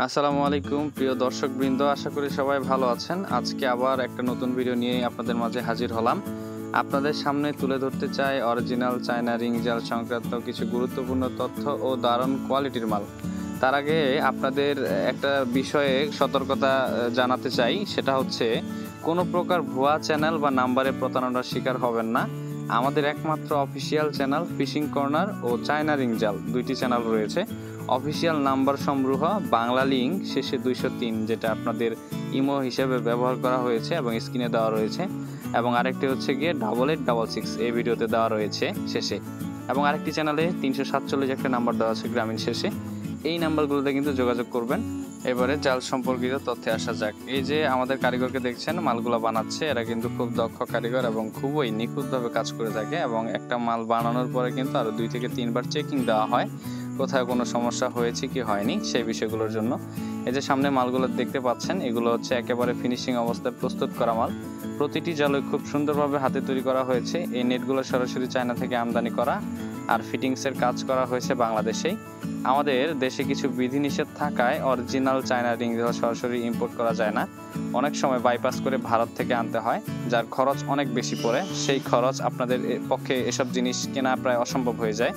আসসালামু আলাইকুম প্রিয় দর্শকবৃন্দ, আশা করি সবাই ভালো আছেন। আজকে আবার একটা নতুন ভিডিও নিয়ে আপনাদের মাঝে হাজির হলাম। আপনাদের সামনে তুলে ধরতে চাই অরিজিনাল চায়না রিং জাল সংক্রান্ত কিছু গুরুত্বপূর্ণ তথ্য ও দারুণ কোয়ালিটির মাল। তার আগে আপনাদের একটা বিষয়ে সতর্কতা জানাতে চাই, সেটা হচ্ছে কোনো প্রকার ভুয়া চ্যানেল বা নাম্বারে প্রতারণার শিকার হবেন না। আমাদের একমাত্র অফিসিয়াল চ্যানেল ফিশিং কর্নার ও চায়না রিং জাল, দুইটি চ্যানেল রয়েছে। অফিসিয়াল নাম্বার সংগ্রহ বাংলা লিঙ্ক শেষে 203, যেটা আপনাদের ইমো হিসেবে ব্যবহার করা হয়েছে এবং স্ক্রিনে দেওয়া রয়েছে, এবং আরেকটি হচ্ছে গিয়ে 8866 এই ভিডিওতে দেওয়া রয়েছে শেষে, এবং আরেকটি চ্যানেলে 347 একটা নাম্বার দেওয়া আছে গ্রামীণ শেষে। এই নাম্বারগুলোতে কিন্তু যোগাযোগ করবেন। এবারে জাল সম্পর্কিত তথ্যে আসা যাক। এই যে আমাদের কারিগরকে দেখছেন মালগুলো বানাচ্ছে, এরা কিন্তু খুব দক্ষ কারিগর এবং খুবই নিখুঁতভাবে কাজ করে থাকে, এবং একটা মাল বানানোর পরে কিন্তু আরও 2 থেকে 3 বার চেকিং দেওয়া হয় কোথায় কোনো সমস্যা হয়েছে কি হয়নি সেই বিষয়গুলোর জন্য। এই যে সামনে মালগুলো দেখতে পাচ্ছেন, এগুলো হচ্ছে একেবারে ফিনিশিং অবস্থায় প্রস্তুত করা মাল। প্রতিটি জালই খুব সুন্দরভাবে হাতে তৈরি করা হয়েছে। এই নেটগুলো সরাসরি চায়না থেকে আমদানি করা, আর ফিটিংসের কাজ করা হয়েছে বাংলাদেশেই। আমাদের দেশে কিছু বিধিনিষেধ থাকায় অরিজিনাল চায়না রিং সরাসরি ইম্পোর্ট করা যায় না, অনেক সময় বাইপাস করে ভারত থেকে আনতে হয়, যার খরচ অনেক বেশি পড়ে। সেই খরচ আপনাদের পক্ষে এসব জিনিস কেনা প্রায় অসম্ভব হয়ে যায়।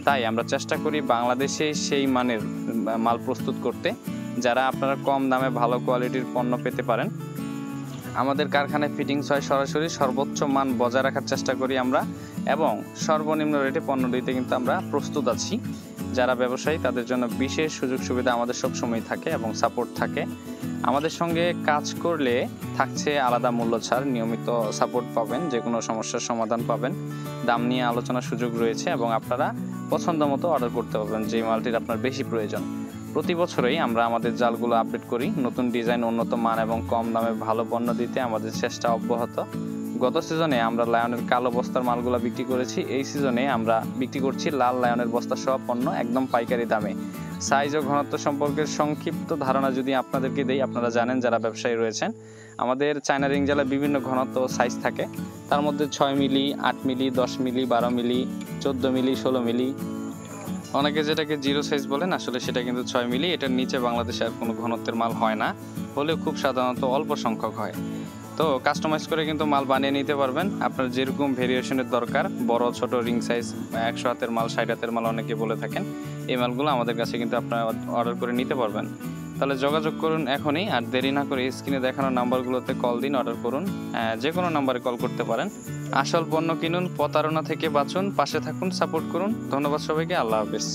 তাই আমরা চেষ্টা করি বাংলাদেশে সেই মানের মাল প্রস্তুত করতে, যারা আপনারা কম দামে ভালো কোয়ালিটির পণ্য পেতে পারেন। আমাদের কারখানায় ফিটিংস হয় সরাসরি, সর্বোচ্চ মান বজায় রাখার চেষ্টা করি আমরা, এবং সর্বনিম্ন রেটে পণ্য দিতে কিন্তু আমরা প্রস্তুত আছি। যারা ব্যবসায়ী তাদের জন্য বিশেষ সুযোগ সুবিধা আমাদের সবসময় থাকে এবং সাপোর্ট থাকে। আমাদের সঙ্গে কাজ করলে থাকছে আলাদা মূল্য ছাড়, নিয়মিত সাপোর্ট পাবেন, যে কোনো সমস্যার সমাধান পাবেন, দাম নিয়ে আলোচনার সুযোগ রয়েছে, এবং আপনারা পছন্দ মতো অর্ডার করতে পারবেন যে মালটির আপনার বেশি প্রয়োজন। প্রতি বছরই আমরা আমাদের জালগুলো আপডেট করি, নতুন ডিজাইন, উন্নত মান এবং কম দামে ভালো পণ্য দিতে আমাদের চেষ্টা অব্যাহত। গত সিজনে আমরা লায়নের কালো বস্তার মালগুলো বিক্রি করেছি, এই সিজনে আমরা বিক্রি করছি লাল লায়নের বস্তা সহ পণ্য একদম পাইকারি দামে। সাইজ ও ঘনত্ব সম্পর্কে সংক্ষিপ্ত ধারণা যদি আপনাদেরকে দেই, আপনারা জানেন যারা ব্যবসায়ী রয়েছেন, আমাদের চায়না রিং জালে বিভিন্ন ঘনত্ব ও সাইজ থাকে। তার মধ্যে 6 মিলি, 8 মিলি, 10 মিলি, 12 মিলি, 14 মিলি, 16 মিলি, অনেকে যেটাকে জিরো সাইজ বলেন, আসলে সেটা কিন্তু 6 মিলি। এটার নিচে বাংলাদেশে আর কোনো ঘনত্বের মাল হয় না, হলেও খুব সাধারণত অল্প সংখ্যক হয়। তো কাস্টমাইজ করে কিন্তু মাল বানিয়ে নিতে পারবেন আপনার যেরকম ভেরিয়েশনের দরকার, বড় ছোট রিং সাইজ, 100 হাতের মাল, 60 হাতের মাল অনেকে বলে থাকেন। এই মালগুলো আমাদের কাছে কিন্তু আপনারা অর্ডার করে নিতে পারবেন। তাহলে যোগাযোগ করুন এখনই, আর দেরি না করে স্ক্রিনে দেখানো নাম্বারগুলোতে কল দিন, অর্ডার করুন। যে কোনো নাম্বারে কল করতে পারেন। আসল পণ্য কিনুন, প্রতারণা থেকে বাঁচুন, পাশে থাকুন, সাপোর্ট করুন। ধন্যবাদ সবাইকে, আল্লাহ হাফেজ।